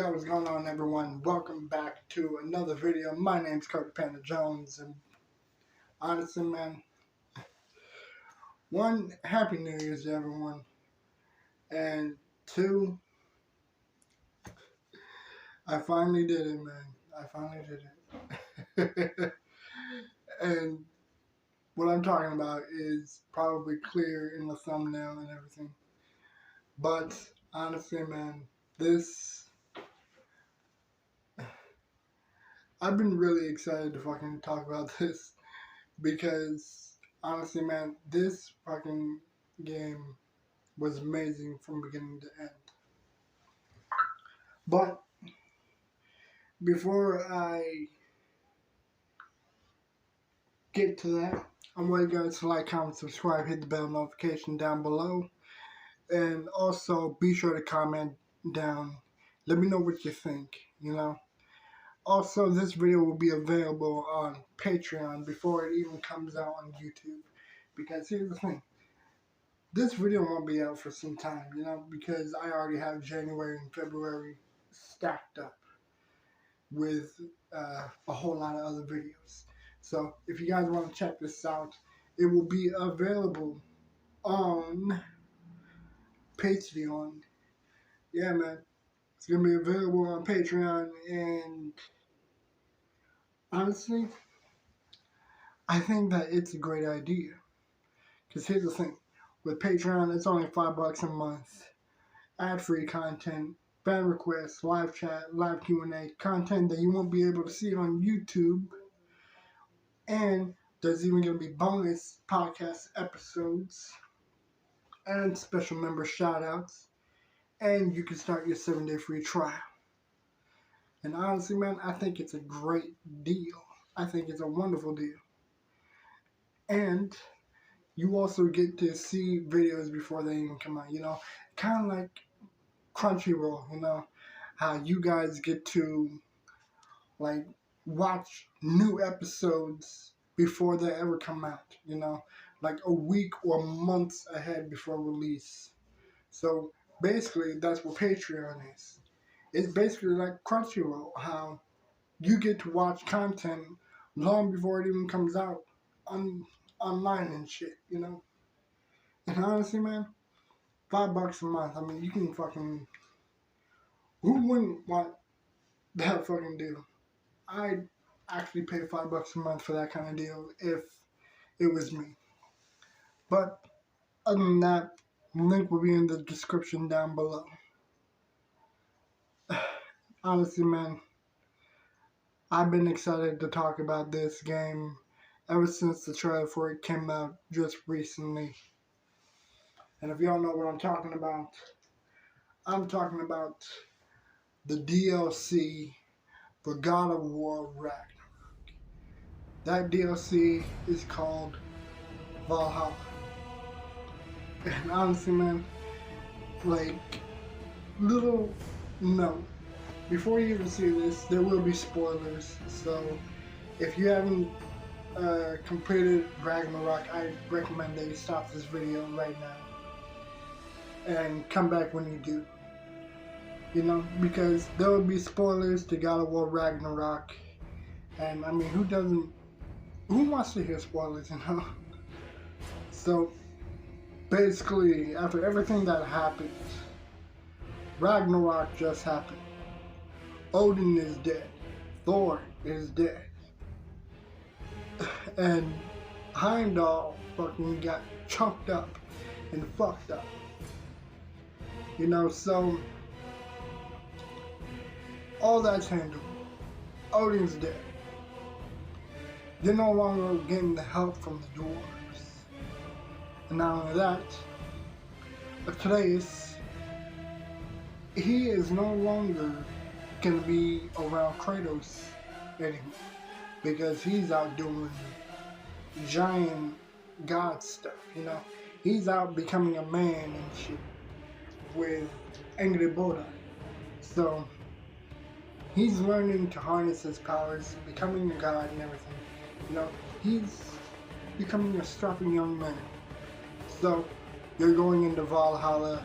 Yo, what's going on, everyone? Welcome back to another video. My name's Kratos Panda Jones, and honestly, man, one, Happy New Year's to everyone, and two, I finally did it, man. I finally did it. And what I'm talking about is probably clear in the thumbnail and everything. But honestly, man, I've been really excited to fucking talk about this because honestly, man, this fucking game was amazing from beginning to end. But before I get to that, I want you guys to like, comment, subscribe, hit the bell notification down below, and also be sure to comment down. Let me know what you think, you know. Also, this video will be available on Patreon before it even comes out on YouTube. Because here's the thing. This video won't be out for some time, you know, because I already have January and February stacked up with a whole lot of other videos. So if you guys want to check this out, it will be available on Patreon. Yeah, man. It's going to be available on Patreon, and honestly, I think that it's a great idea. Because here's the thing. With Patreon, it's only $5 a month. Ad-free content, fan requests, live chat, live Q&A, content that you won't be able to see on YouTube. And there's even going to be bonus podcast episodes and special member shoutouts. And you can start your 7-day free trial. And honestly, man, I think it's a great deal. I think it's a wonderful deal. And you also get to see videos before they even come out, you know. Kind of like Crunchyroll, you know. How you guys get to, like, watch new episodes before they ever come out, you know. Like a week or months ahead before release. So basically, that's what Patreon is. It's basically like Crunchyroll, how you get to watch content long before it even comes out online and shit, you know? And honestly, man, $5 a month, I mean, you can fucking... Who wouldn't want that fucking deal? I'd actually pay $5 a month for that kind of deal if it was me. But other than that, the link will be in the description down below. Honestly, man, I've been excited to talk about this game ever since the trailer for it came out just recently. And if y'all know what I'm talking about the DLC for God of War Ragnarök. That DLC is called Valhalla. And honestly, man, like, little note. Before you even see this, there will be spoilers. So, if you haven't completed Ragnarok, I recommend that you stop this video right now and come back when you do. You know, because there will be spoilers to God of War Ragnarok, and I mean, who wants to hear spoilers, you know? So, basically, after everything that happened, Ragnarok just happened. Odin is dead. Thor is dead. And Heimdall fucking got chunked up and fucked up. You know, so all that's handled. Odin's dead. They're no longer getting the help from the dwarves. And not only that, Atreus, he is no longer going to be around Kratos anymore. Because he's out doing giant god stuff, you know. He's out becoming a man and shit with Angry Boda. So, he's learning to harness his powers, becoming a god and everything. You know, he's becoming a strapping young man. So, you're going into Valhalla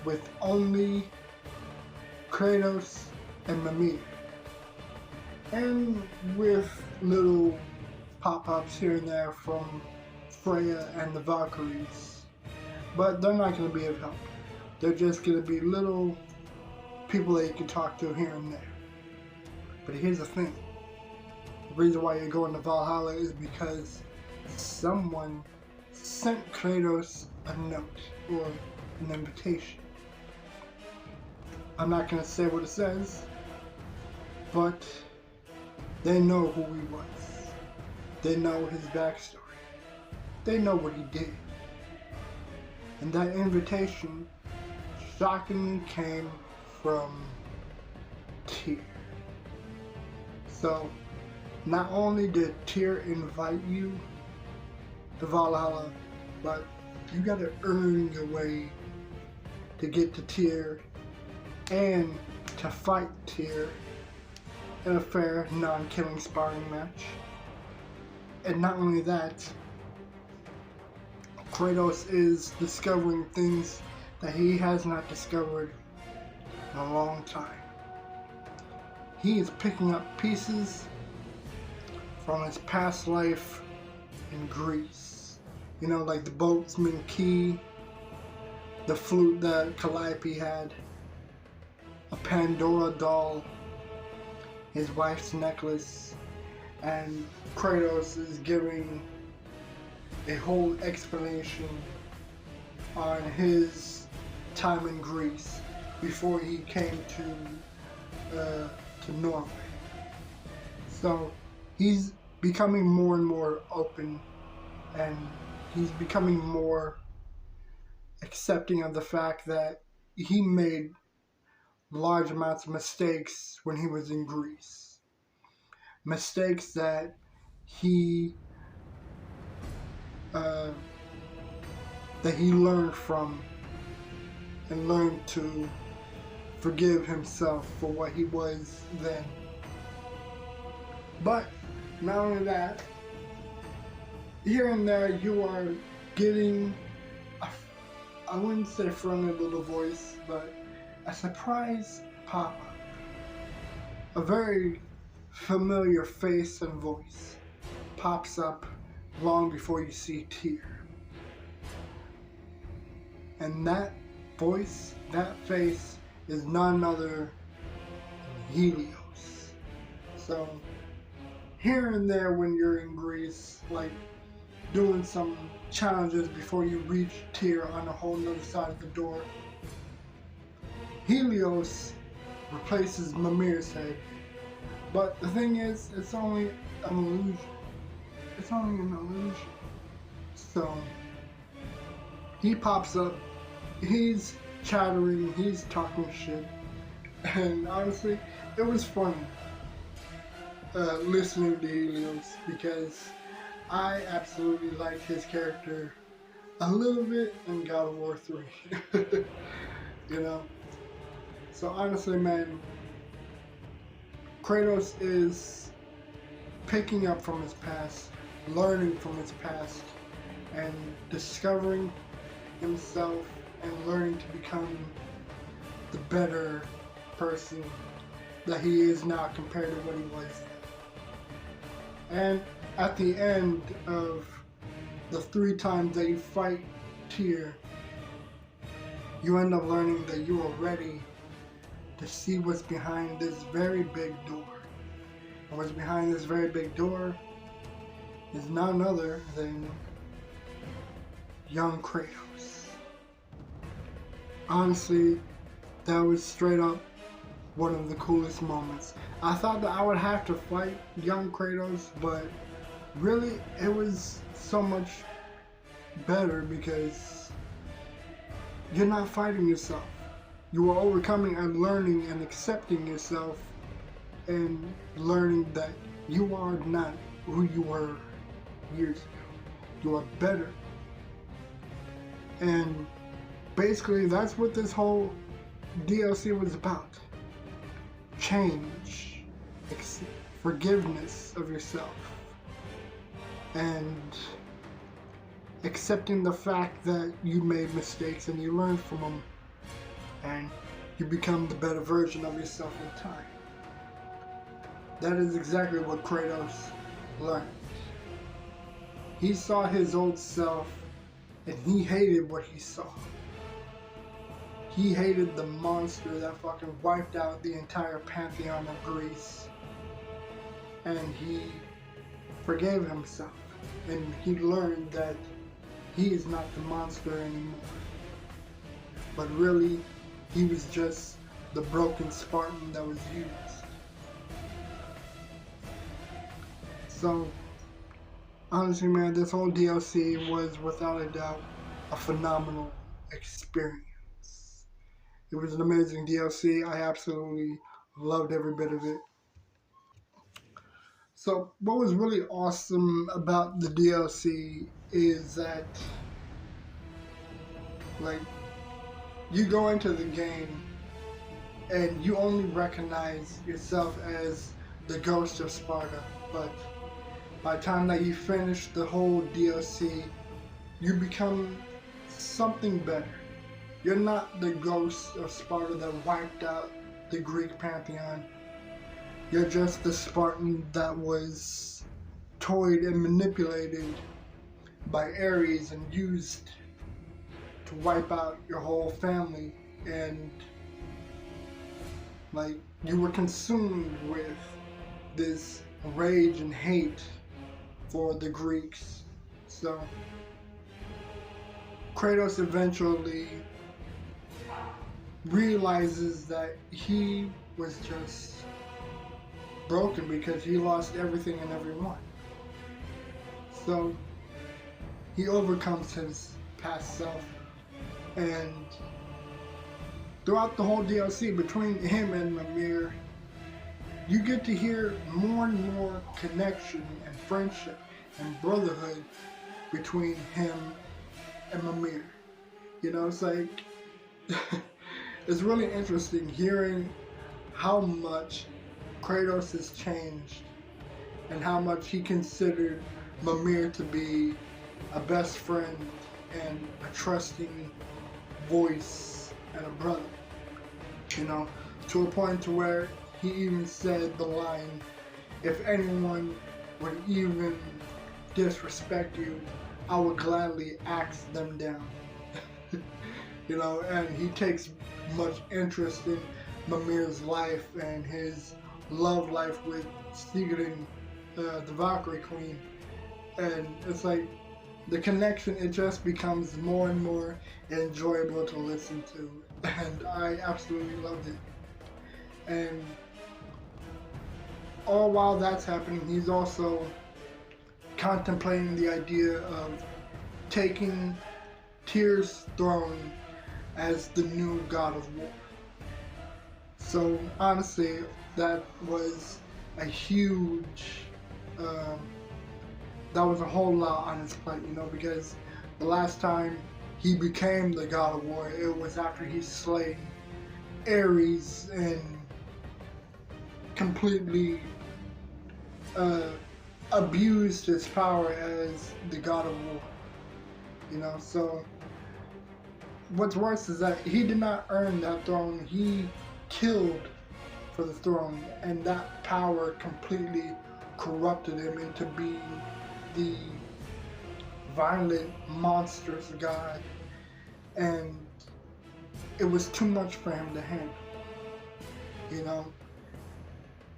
with only Kratos and Mimir. And with little pop-ups here and there from Freya and the Valkyries. But they're not going to be of help. They're just going to be little people that you can talk to here and there. But here's the thing. The reason why you're going to Valhalla is because someone sent Kratos a note or an invitation. I'm not going to say what it says, but they know who he was. They know his backstory. They know what he did. And that invitation shockingly came from Tyr. So, not only did Tyr invite you to Valhalla, but you gotta earn your way to get to Tyr and to fight Tyr in a fair, non-killing sparring match. And not only that, Kratos is discovering things that he has not discovered in a long time. He is picking up pieces from his past life in Greece. You know, like the boatsman key, the flute that Calliope had, a Pandora doll, his wife's necklace, and Kratos is giving a whole explanation on his time in Greece before he came to Norway. So he's becoming more and more open, and he's becoming more accepting of the fact that he made large amounts of mistakes when he was in Greece. Mistakes that he learned from and learned to forgive himself for what he was then. But not only that, here and there you are getting I wouldn't say a friendly little voice, but a surprise pop-up. A very familiar face and voice pops up long before you see Tyr. And that voice, that face, is none other than Helios. So, here and there when you're in Greece, like doing some challenges before you reach Tyr on a whole nother side of the door, Helios replaces Mimir's head. But the thing is, it's only an illusion. It's only an illusion. So, he pops up, he's chattering, he's talking shit, and honestly, it was funny listening to Helios, because I absolutely liked his character a little bit in God of War 3. You know? So honestly, man, Kratos is picking up from his past, learning from his past, and discovering himself and learning to become the better person that he is now compared to what he was then. And at the end of the 3 times that you fight Tyr, you end up learning that you are ready to see what's behind this very big door. And what's behind this very big door is none other than young Kratos. Honestly, that was straight up one of the coolest moments. I thought that I would have to fight young Kratos, but really it was so much better because you're not fighting yourself. You are overcoming and learning and accepting yourself and learning that you are not who you were years ago. You are better. And basically that's what this whole DLC was about. Change, forgiveness of yourself, and accepting the fact that you made mistakes and you learned from them, and you become the better version of yourself in time. That is exactly what Kratos learned. He saw his old self and he hated what he saw. He hated the monster that fucking wiped out the entire pantheon of Greece. And he forgave himself. And he learned that he is not the monster anymore. But really, he was just the broken Spartan that was used. So, honestly, man, this whole DLC was without a doubt a phenomenal experience. It was an amazing DLC. I absolutely loved every bit of it. So, what was really awesome about the DLC is that, like, you go into the game and you only recognize yourself as the Ghost of Sparta, but by the time that you finish the whole DLC, you become something better. You're not the Ghost of Sparta that wiped out the Greek pantheon. You're just the Spartan that was toyed and manipulated by Ares and used to wipe out your whole family, and like you were consumed with this rage and hate for the Greeks. So Kratos eventually realizes that he was just broken because he lost everything and everyone. So he overcomes his past self, and throughout the whole DLC between him and Mimir, you get to hear more and more connection and friendship and brotherhood between him and Mimir. You know, it's like it's really interesting hearing how much Kratos has changed and how much he considered Mimir to be a best friend and a trusting voice and a brother. You know, to a point to where he even said the line, "If anyone would even disrespect you, I would gladly axe them down." You know, and he takes much interest in Mimir's life and his love life with Sigrun, the Valkyrie Queen. And it's like the connection, it just becomes more and more enjoyable to listen to. And I absolutely loved it. And all while that's happening, he's also contemplating the idea of taking Tyr's throne as the new god of war. So honestly, that was a huge, that was a whole lot on his plate, you know, because the last time he became the god of war, it was after he slayed Ares and completely abused his power as the god of war. You know, so what's worse is that he did not earn that throne. He killed for the throne, and that power completely corrupted him into being the violent, monstrous god, and it was too much for him to handle, you know.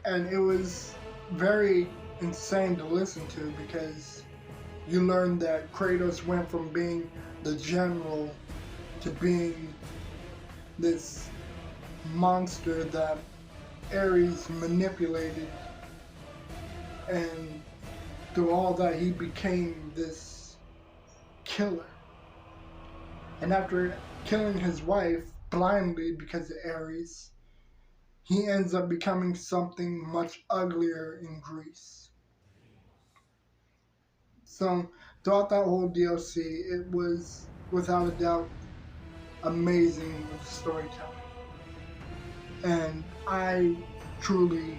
And it was very insane to listen to, because you learn that Kratos went from being the general to being this monster that Ares manipulated, and through all that he became this killer. And after killing his wife blindly because of Ares, he ends up becoming something much uglier in Greece. So throughout that whole DLC, it was without a doubt amazing with the storytelling. And I truly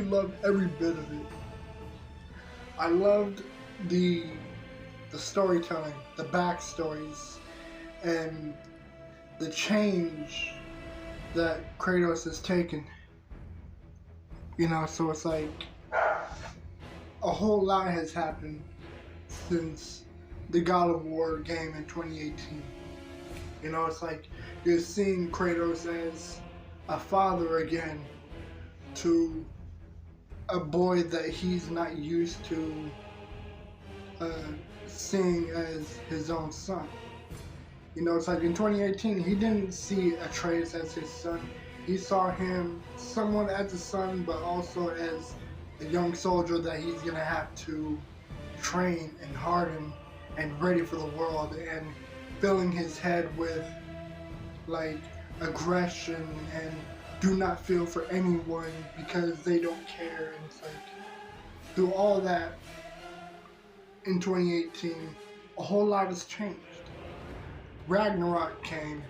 loved every bit of it. I loved the the storytelling, the backstories, and the change that Kratos has taken. You know, so it's like a whole lot has happened since the God of War game in 2018. You know, it's like you're seeing Kratos as a father again to a boy that he's not used to seeing as his own son. You know, it's like in 2018, he didn't see Atreus as his son. He saw him somewhat as a son, but also as a young soldier that he's going to have to train and harden and ready for the world, and filling his head with, like, aggression and do not feel for anyone because they don't care. And it's like, through all that, in 2018, a whole lot has changed. Ragnarok came,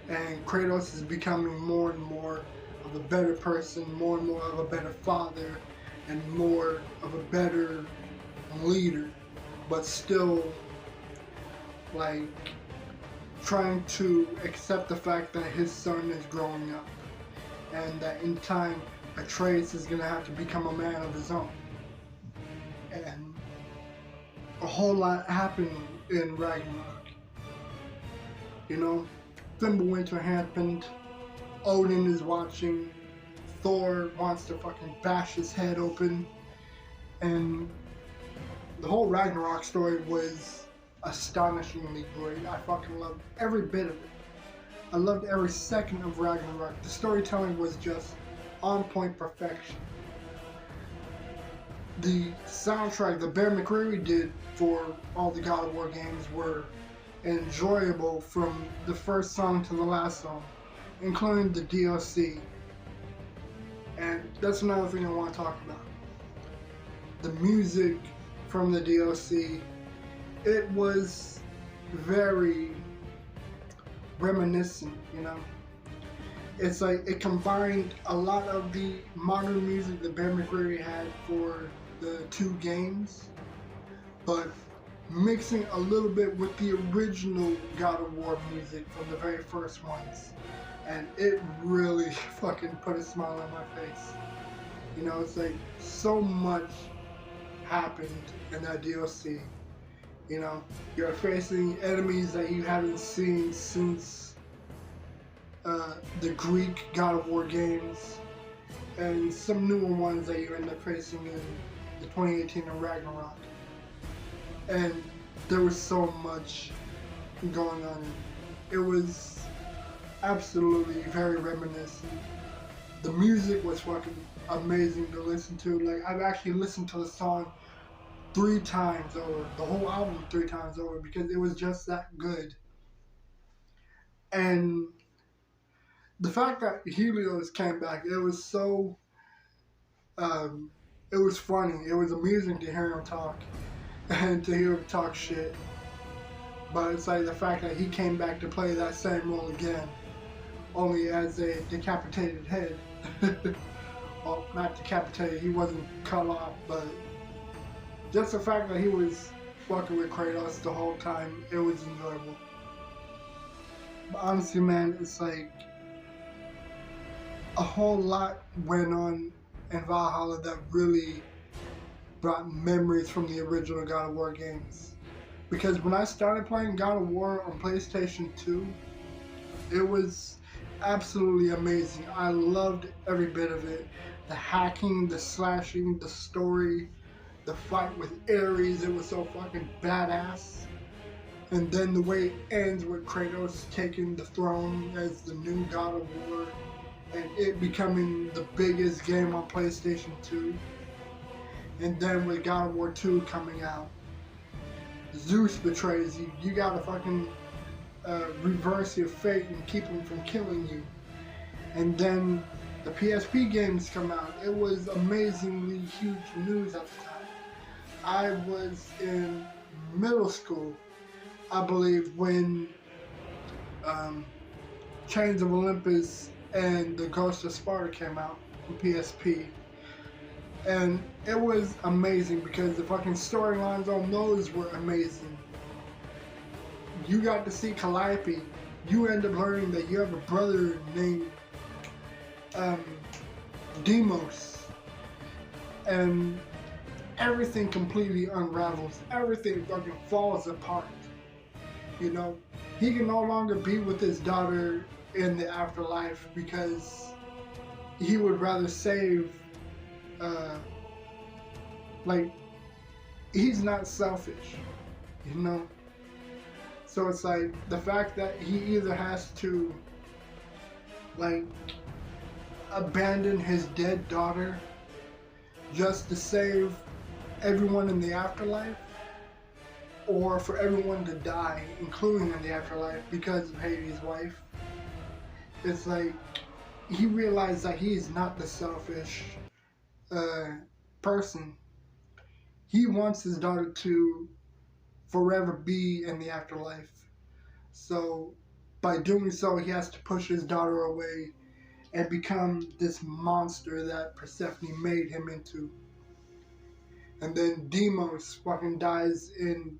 and Kratos is becoming more and more of a better person, more and more of a better father, and more of a better leader, but still, like, trying to accept the fact that his son is growing up, and that in time, Atreus is going to have to become a man of his own. And a whole lot happened in Ragnarok. You know, Fimbulwinter happened, Odin is watching, Thor wants to fucking bash his head open, and the whole Ragnarok story was astonishingly great. I fucking loved every bit of it. I loved every second of Ragnarok. The storytelling was just on point perfection. The soundtrack that McCreary did for all the God of War games were enjoyable from the first song to the last song, including the DLC. And that's another thing I want to talk about. The music from the DLC, it was very reminiscent, you know. It's like it combined a lot of the modern music that McCreary had for the two games, but mixing a little bit with the original God of War music from the very first ones. And it really fucking put a smile on my face. You know, it's like so much happened in that DLC. You know, you're facing enemies that you haven't seen since the Greek God of War games, and some newer ones that you end up facing in the 2018 Ragnarok. And there was so much going on. It was absolutely very reminiscent. The music was fucking amazing to listen to. Like, I've actually listened to the song 3 times over, the whole album 3 times over, because it was just that good. And the fact that Helios came back, it was so, it was funny. It was amusing to hear him talk and to hear him talk shit. But it's like the fact that he came back to play that same role again, only as a decapitated head. Well, not decapitated, he wasn't cut off, but just the fact that he was fucking with Kratos the whole time, it was enjoyable. But honestly, man, it's like a whole lot went on in Valhalla that really brought memories from the original God of War games. Because when I started playing God of War on PlayStation 2, it was absolutely amazing. I loved every bit of it. The hacking, the slashing, the story, the fight with Ares, it was so fucking badass. And then the way it ends with Kratos taking the throne as the new God of War, and it becoming the biggest game on PlayStation 2. And then with God of War 2 coming out, Zeus betrays you. You gotta fucking reverse your fate and keep him from killing you. And then the PSP games come out. It was amazingly huge news at the time. I was in middle school, I believe, when Chains of Olympus and the Ghost of Sparta came out on PSP. And it was amazing because the fucking storylines on those were amazing. You got to see Calliope. You end up learning that you have a brother named um, Deimos, and everything completely unravels. Everything fucking falls apart. You know, he can no longer be with his daughter in the afterlife because he would rather save. Like, he's not selfish, you know. So it's like the fact that he either has to like abandon his dead daughter just to save everyone in the afterlife, or for everyone to die, including in the afterlife, because of Hades' wife. It's like he realized that he is not the selfish person. He wants his daughter to forever be in the afterlife. So by doing so, he has to push his daughter away and become this monster that Persephone made him into. And then Deimos fucking dies in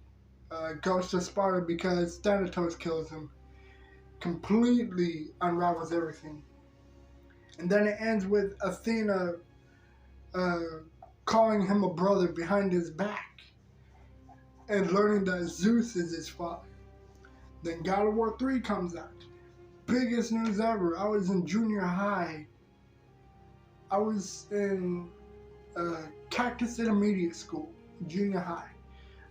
Ghost of Sparta because Thanatos kills him. Completely unravels everything. And then it ends with Athena calling him a brother behind his back and learning that Zeus is his father. Then God of War 3 comes out. Biggest news ever. I was in junior high. I was in Cactus Intermediate School, junior high,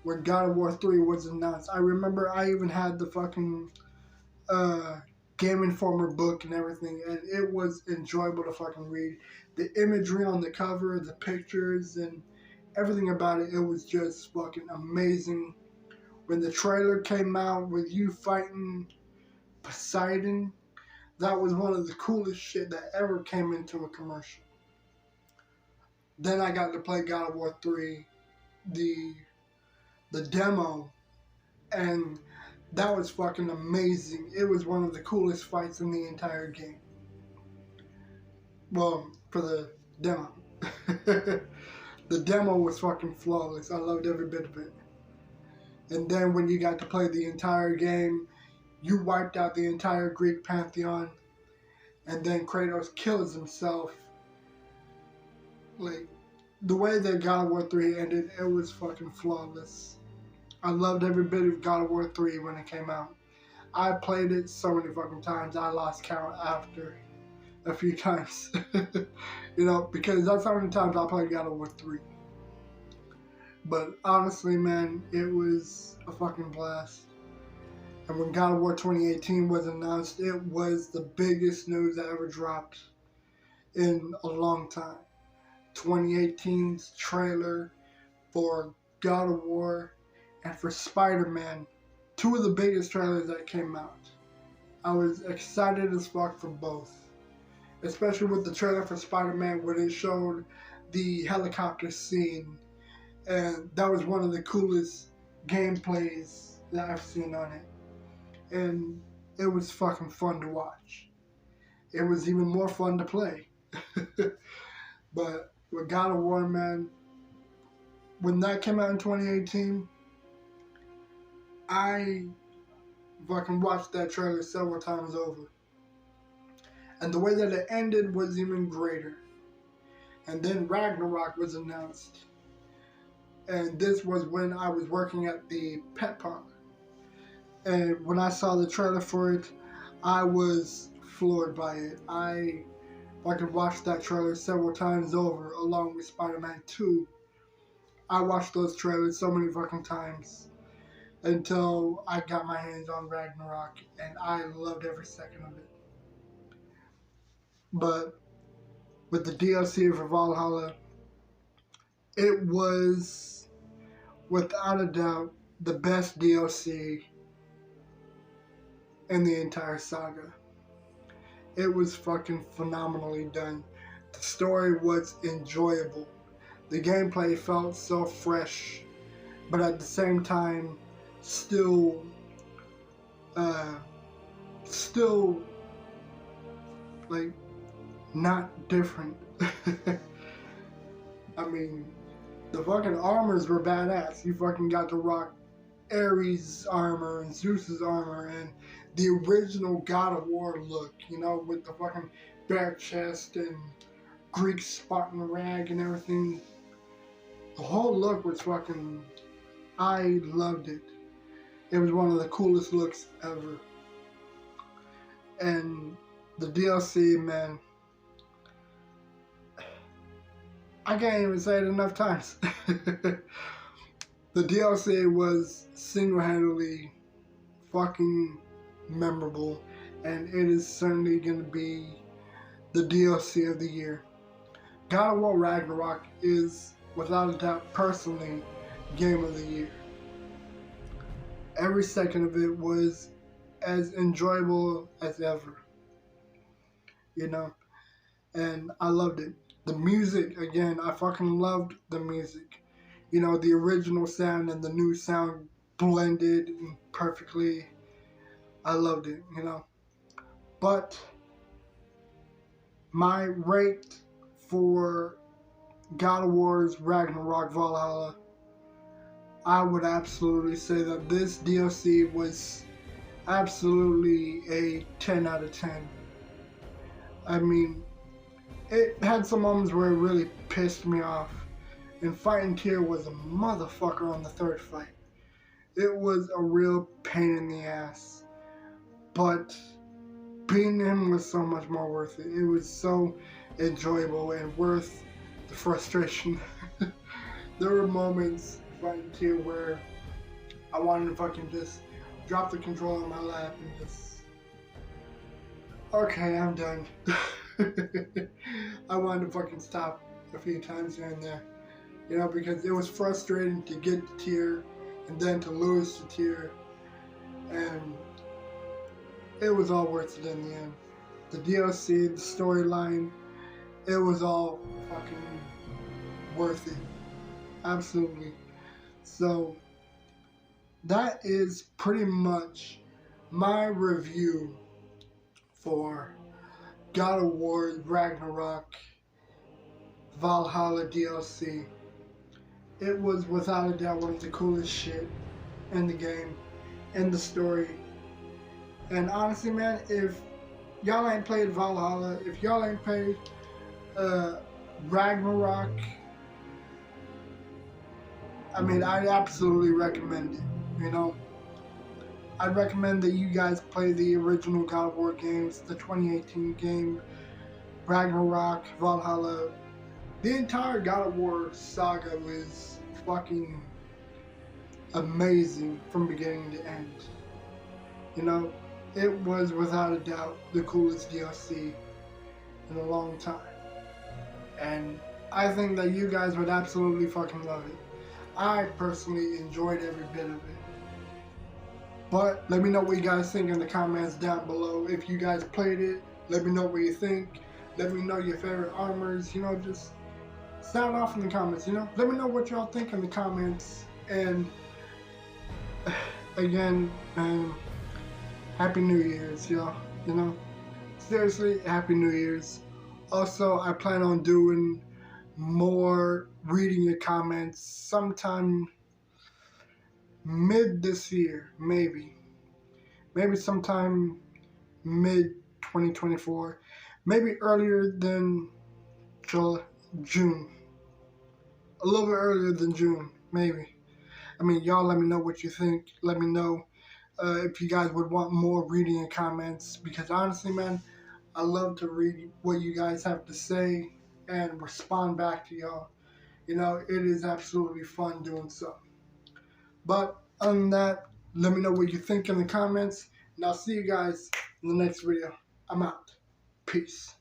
where God of War 3 was announced. I remember I even had the fucking Game Informer book and everything, and it was enjoyable to fucking read. The imagery on the cover, the pictures, and everything about it, it was just fucking amazing. When the trailer came out with you fighting Poseidon, that was one of the coolest shit that ever came into a commercial. Then I got to play God of War 3, the demo, and that was fucking amazing. It was one of the coolest fights in the entire game. Well, for the demo. The demo was fucking flawless. I loved every bit of it. And then when you got to play the entire game, you wiped out the entire Greek pantheon, and then Kratos kills himself. Like, the way that God of War 3 ended, it was fucking flawless. I loved every bit of God of War 3 when it came out. I played it so many fucking times, I lost count after a few times. You know, because that's how many times I played God of War 3. But honestly, man, it was a fucking blast. And when God of War 2018 was announced, it was the biggest news that ever dropped in a long time. 2018's trailer for God of War and for Spider-Man, two of the biggest trailers that came out. I was excited as fuck for both. Especially with the trailer for Spider-Man when it showed the helicopter scene. And that was one of the coolest gameplays that I've seen on it. And it was fucking fun to watch. It was even more fun to play. But with God of War, man, when that came out in 2018, I fucking watched that trailer several times over. And the way that it ended was even greater. And then Ragnarok was announced. And this was when I was working at the pet parlor. And when I saw the trailer for it, I was floored by it. I could watch that trailer several times over, along with Spider-Man 2. I watched those trailers so many fucking times until I got my hands on Ragnarok, and I loved every second of it. But with the DLC for Valhalla, it was, without a doubt, the best DLC in the entire saga. It was fucking phenomenally done. The story was enjoyable. The gameplay felt so fresh, but at the same time, still like not different. I mean, the fucking armors were badass. You fucking got to rock Ares' armor and Zeus's armor and the original God of War look, you know, with the fucking bare chest and Greek Spartan rag and everything. The whole look was fucking, I loved it. It was one of the coolest looks ever. And the DLC, man, I can't even say it enough times. The DLC was single-handedly fucking memorable, and it is certainly going to be the DLC of the year. God of War Ragnarok is, without a doubt, personally, game of the year. Every second of it was as enjoyable as ever, you know, and I loved it. The music, again, I fucking loved the music. You know, the original sound and the new sound blended perfectly. I loved it, you know. But my rate for God of War's Ragnarök Valhalla, I would absolutely say that this DLC was absolutely a 10 out of 10. I mean, it had some moments where it really pissed me off. And fighting Tyr was a motherfucker on the third fight. It was a real pain in the ass. But beating him was so much more worth it. It was so enjoyable and worth the frustration. There were moments fighting Tyr where I wanted to fucking just drop the controller on my lap and just, okay, I'm done. I wanted to fucking stop a few times here and there. You know, because it was frustrating to get to Tyr and then to lose to Tyr. And it was all worth it in the end. The DLC, the storyline, it was all fucking worth it. Absolutely. So, that is pretty much my review for God of War Ragnarök Valhalla DLC. It was without a doubt one of the coolest shit in the game, in the story. And honestly, man, if y'all ain't played Valhalla, if y'all ain't played Ragnarok, I mean, I absolutely recommend it, you know. I'd recommend that you guys play the original God of War games, the 2018 game, Ragnarok, Valhalla. The entire God of War saga was fucking amazing from beginning to end. You know, it was without a doubt the coolest DLC in a long time. And I think that you guys would absolutely fucking love it. I personally enjoyed every bit of it. But let me know what you guys think in the comments down below. If you guys played it, let me know what you think. Let me know your favorite armors. You know, just sound off in the comments, you know. Let me know what y'all think in the comments. And again, Happy New Year's, y'all. You know, seriously, Happy New Year's. Also, I plan on doing more reading your comments sometime mid this year, maybe sometime mid 2024, maybe earlier than June, a little bit earlier than June, maybe. I mean, y'all let me know what you think. Let me know if you guys would want more reading and comments, because honestly, man, I love to read what you guys have to say and respond back to y'all. You know, it is absolutely fun doing so. But other than that, let me know what you think in the comments, and I'll see you guys in the next video. I'm out. Peace.